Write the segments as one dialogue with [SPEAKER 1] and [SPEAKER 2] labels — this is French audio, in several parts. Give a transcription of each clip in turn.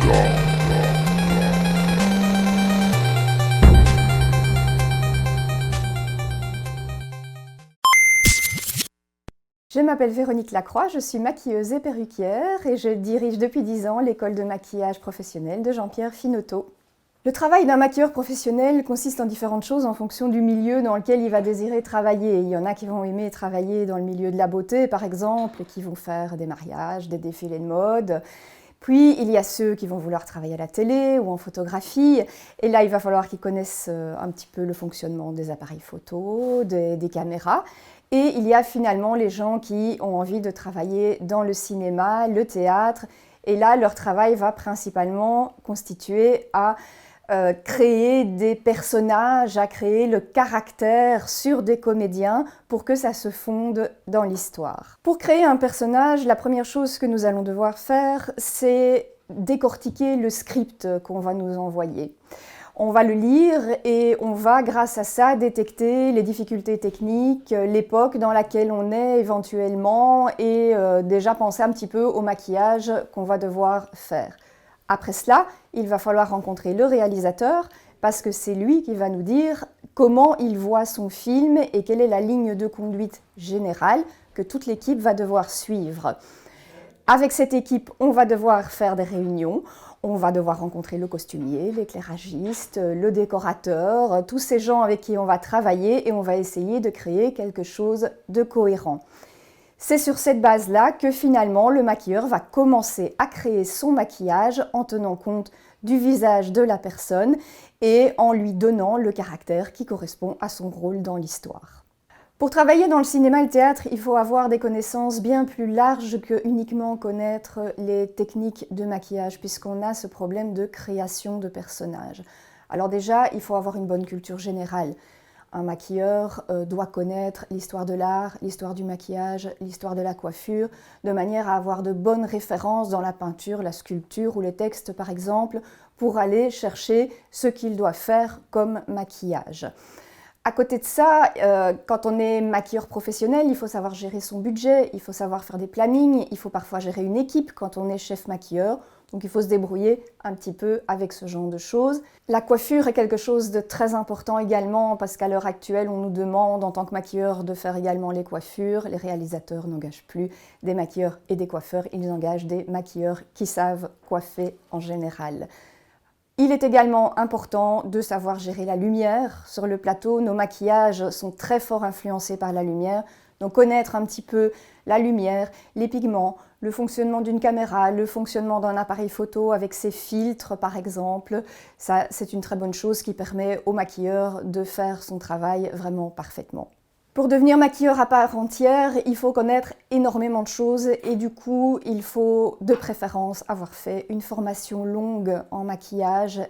[SPEAKER 1] Je m'appelle Véronique Lacroix, je suis maquilleuse et perruquière et je dirige depuis 10 ans l'école de maquillage professionnel de Jean-Pierre Finotto. Le travail d'un maquilleur professionnel consiste en différentes choses en fonction du milieu dans lequel il va désirer travailler. Il y en a qui vont aimer travailler dans le milieu de la beauté, par exemple, qui vont faire des mariages, des défilés de mode. Puis, il y a ceux qui vont vouloir travailler à la télé ou en photographie. Et là, il va falloir qu'ils connaissent un petit peu le fonctionnement des appareils photo, des caméras. Et il y a finalement les gens qui ont envie de travailler dans le cinéma, le théâtre. Et là, leur travail va principalement constituer à créer des personnages, à créer le caractère sur des comédiens pour que ça se fonde dans l'histoire. Pour créer un personnage, la première chose que nous allons devoir faire, c'est décortiquer le script qu'on va nous envoyer. On va le lire et on va, grâce à ça, détecter les difficultés techniques, l'époque dans laquelle on est éventuellement et déjà penser un petit peu au maquillage qu'on va devoir faire. Après cela, il va falloir rencontrer le réalisateur parce que c'est lui qui va nous dire comment il voit son film et quelle est la ligne de conduite générale que toute l'équipe va devoir suivre. Avec cette équipe, on va devoir faire des réunions, on va devoir rencontrer le costumier, l'éclairagiste, le décorateur, tous ces gens avec qui on va travailler et on va essayer de créer quelque chose de cohérent. C'est sur cette base-là que finalement le maquilleur va commencer à créer son maquillage en tenant compte du visage de la personne et en lui donnant le caractère qui correspond à son rôle dans l'histoire. Pour travailler dans le cinéma et le théâtre, il faut avoir des connaissances bien plus larges que uniquement connaître les techniques de maquillage puisqu'on a ce problème de création de personnages. Alors déjà, il faut avoir une bonne culture générale. Un maquilleur doit connaître l'histoire de l'art, l'histoire du maquillage, l'histoire de la coiffure, de manière à avoir de bonnes références dans la peinture, la sculpture ou les textes par exemple, pour aller chercher ce qu'il doit faire comme maquillage. À côté de ça, quand on est maquilleur professionnel, il faut savoir gérer son budget, il faut savoir faire des plannings, il faut parfois gérer une équipe quand on est chef maquilleur. Donc il faut se débrouiller un petit peu avec ce genre de choses. La coiffure est quelque chose de très important également parce qu'à l'heure actuelle, on nous demande en tant que maquilleur de faire également les coiffures. Les réalisateurs n'engagent plus des maquilleurs et des coiffeurs, ils engagent des maquilleurs qui savent coiffer en général. Il est également important de savoir gérer la lumière. Sur le plateau, nos maquillages sont très fort influencés par la lumière. Donc connaître un petit peu la lumière, les pigments, le fonctionnement d'une caméra, le fonctionnement d'un appareil photo avec ses filtres par exemple, ça c'est une très bonne chose qui permet au maquilleur de faire son travail vraiment parfaitement. Pour devenir maquilleur à part entière, il faut connaître énormément de choses et du coup, il faut de préférence avoir fait une formation longue en maquillage.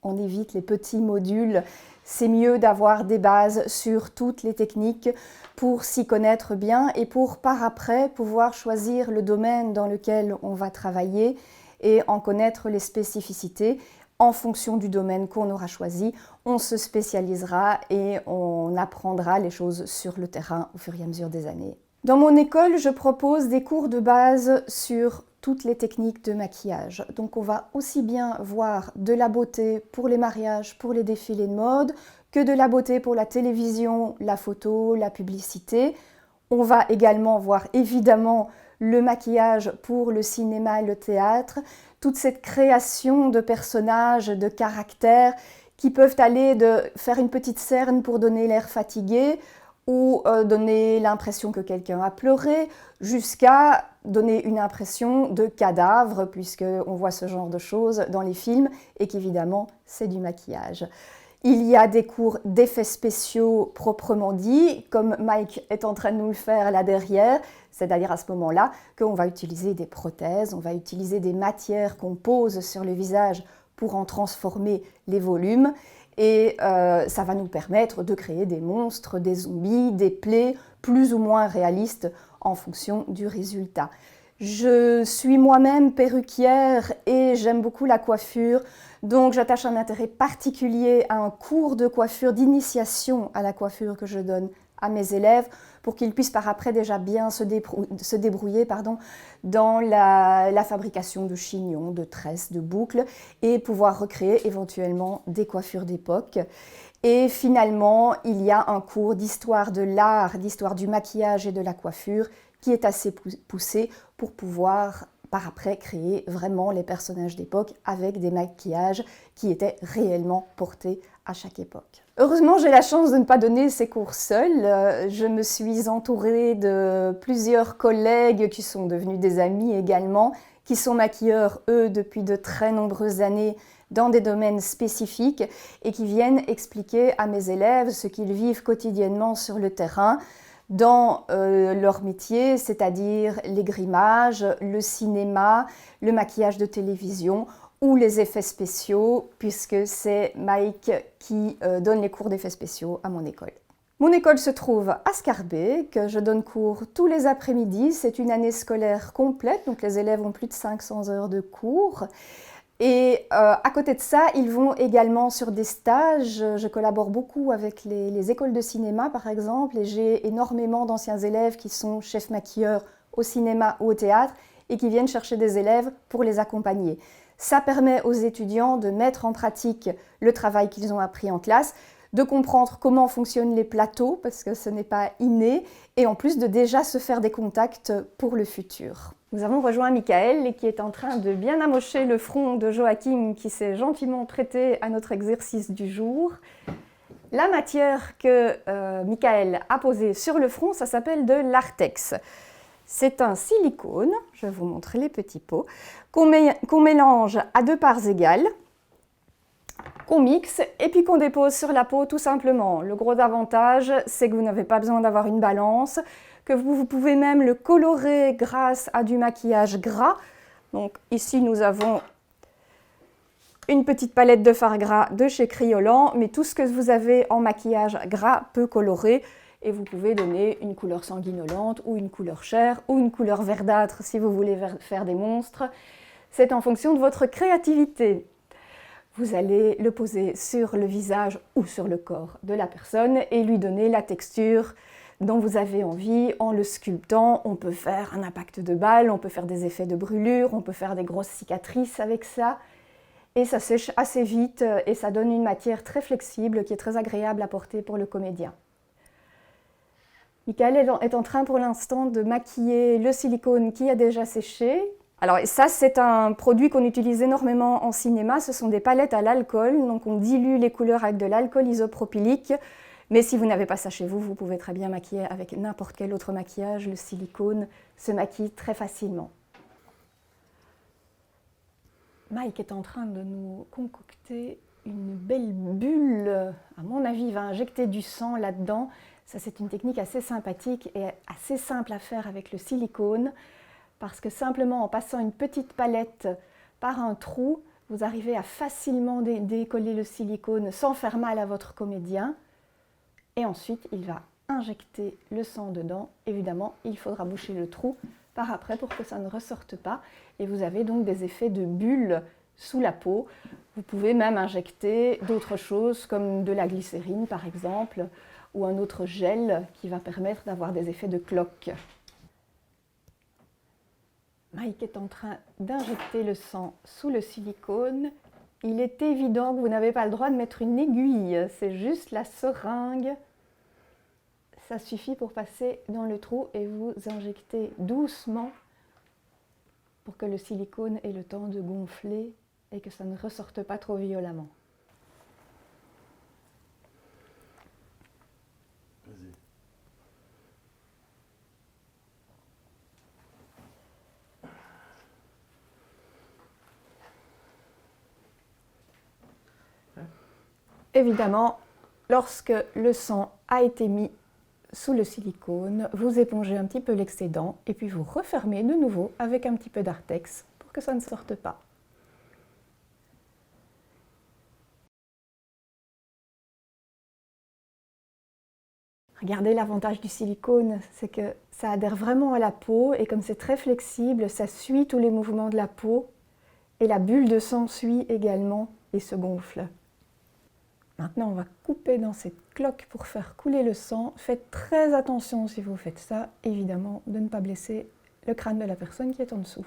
[SPEAKER 1] On évite les petits modules. C'est mieux d'avoir des bases sur toutes les techniques pour s'y connaître bien et pour par après pouvoir choisir le domaine dans lequel on va travailler et en connaître les spécificités. En fonction du domaine qu'on aura choisi, on se spécialisera et on apprendra les choses sur le terrain au fur et à mesure des années. Dans mon école, je propose des cours de base sur toutes les techniques de maquillage. Donc on va aussi bien voir de la beauté pour les mariages, pour les défilés de mode, que de la beauté pour la télévision, la photo, la publicité. On va également voir évidemment le maquillage pour le cinéma et le théâtre, toute cette création de personnages, de caractères qui peuvent aller de faire une petite scène pour donner l'air fatigué ou donner l'impression que quelqu'un a pleuré, jusqu'à donner une impression de cadavre, puisqu'on voit ce genre de choses dans les films, et qu'évidemment, c'est du maquillage. Il y a des cours d'effets spéciaux proprement dit, comme Mike est en train de nous le faire là derrière, c'est-à-dire à ce moment-là qu'on va utiliser des prothèses, on va utiliser des matières qu'on pose sur le visage pour en transformer les volumes. Et ça va nous permettre de créer des monstres, des zombies, des plaies plus ou moins réalistes en fonction du résultat. Je suis moi-même perruquière et j'aime beaucoup la coiffure, donc j'attache un intérêt particulier à un cours de coiffure, d'initiation à la coiffure que je donne à mes élèves pour qu'ils puissent par après déjà bien se débrouiller dans la fabrication de chignons, de tresses, de boucles et pouvoir recréer éventuellement des coiffures d'époque. Et finalement, il y a un cours d'histoire de l'art, d'histoire du maquillage et de la coiffure qui est assez poussé pour pouvoir par après créer vraiment les personnages d'époque avec des maquillages qui étaient réellement portés à chaque époque. Heureusement, j'ai la chance de ne pas donner ces cours seule. Je me suis entourée de plusieurs collègues qui sont devenus des amis également, qui sont maquilleurs, eux, depuis de très nombreuses années dans des domaines spécifiques et qui viennent expliquer à mes élèves ce qu'ils vivent quotidiennement sur le terrain dans leur métier, c'est-à-dire les grimages, le cinéma, le maquillage de télévision ou les effets spéciaux, puisque c'est Mike qui donne les cours d'effets spéciaux à mon école. Mon école se trouve à Scarbeck, je donne cours tous les après-midi, c'est une année scolaire complète, donc les élèves ont plus de 500 heures de cours. Et à côté de ça, ils vont également sur des stages. Je collabore beaucoup avec les écoles de cinéma, par exemple, et j'ai énormément d'anciens élèves qui sont chefs maquilleurs au cinéma ou au théâtre et qui viennent chercher des élèves pour les accompagner. Ça permet aux étudiants de mettre en pratique le travail qu'ils ont appris en classe, de comprendre comment fonctionnent les plateaux, parce que ce n'est pas inné, et en plus de déjà se faire des contacts pour le futur. Nous avons rejoint Michael qui est en train de bien amocher le front de Joachim qui s'est gentiment prêté à notre exercice du jour. La matière que Michael a posée sur le front, ça s'appelle de l'artex. C'est un silicone, je vais vous montrer les petits pots, qu'on mélange à 2 parts égales, qu'on mixe et puis qu'on dépose sur la peau tout simplement. Le gros avantage, c'est que vous n'avez pas besoin d'avoir une balance, que vous pouvez même le colorer grâce à du maquillage gras. Donc ici, nous avons une petite palette de fard gras de chez Kryolan, mais tout ce que vous avez en maquillage gras peut colorer et vous pouvez donner une couleur sanguinolente ou une couleur chair ou une couleur verdâtre si vous voulez faire des monstres. C'est en fonction de votre créativité. Vous allez le poser sur le visage ou sur le corps de la personne et lui donner la texture dont vous avez envie en le sculptant. On peut faire un impact de balle, on peut faire des effets de brûlure, on peut faire des grosses cicatrices avec ça. Et ça sèche assez vite et ça donne une matière très flexible qui est très agréable à porter pour le comédien. Michael est en train pour l'instant de maquiller le silicone qui a déjà séché. Alors ça, c'est un produit qu'on utilise énormément en cinéma, ce sont des palettes à l'alcool, donc on dilue les couleurs avec de l'alcool isopropylique, mais si vous n'avez pas ça chez vous, vous pouvez très bien maquiller avec n'importe quel autre maquillage, le silicone se maquille très facilement. Mike est en train de nous concocter une belle bulle, à mon avis il va injecter du sang là-dedans, ça c'est une technique assez sympathique et assez simple à faire avec le silicone. Parce que simplement en passant une petite palette par un trou, vous arrivez à facilement décoller le silicone sans faire mal à votre comédien. Et ensuite, il va injecter le sang dedans. Évidemment, il faudra boucher le trou par après pour que ça ne ressorte pas. Et vous avez donc des effets de bulles sous la peau. Vous pouvez même injecter d'autres choses comme de la glycérine par exemple, ou un autre gel qui va permettre d'avoir des effets de cloque. Mike est en train d'injecter le sang sous le silicone. Il est évident que vous n'avez pas le droit de mettre une aiguille, c'est juste la seringue. Ça suffit pour passer dans le trou et vous injectez doucement pour que le silicone ait le temps de gonfler et que ça ne ressorte pas trop violemment. Évidemment, lorsque le sang a été mis sous le silicone, vous épongez un petit peu l'excédent et puis vous refermez de nouveau avec un petit peu d'artex pour que ça ne sorte pas. Regardez, l'avantage du silicone, c'est que ça adhère vraiment à la peau et comme c'est très flexible, ça suit tous les mouvements de la peau et la bulle de sang suit également et se gonfle. Maintenant, on va couper dans cette cloque pour faire couler le sang. Faites très attention si vous faites ça, évidemment, de ne pas blesser le crâne de la personne qui est en dessous.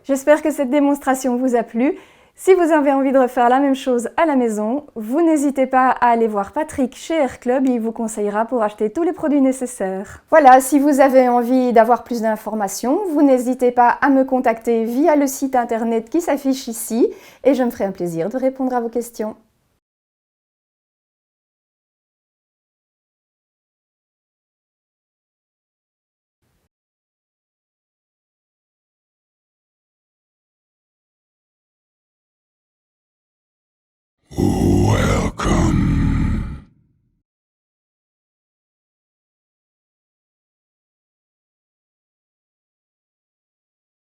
[SPEAKER 1] J'espère que cette démonstration vous a plu. Si vous avez envie de refaire la même chose à la maison, vous n'hésitez pas à aller voir Patrick chez Hair Club, il vous conseillera pour acheter tous les produits nécessaires. Voilà, si vous avez envie d'avoir plus d'informations, vous n'hésitez pas à me contacter via le site internet qui s'affiche ici et je me ferai un plaisir de répondre à vos questions.
[SPEAKER 2] Welcome.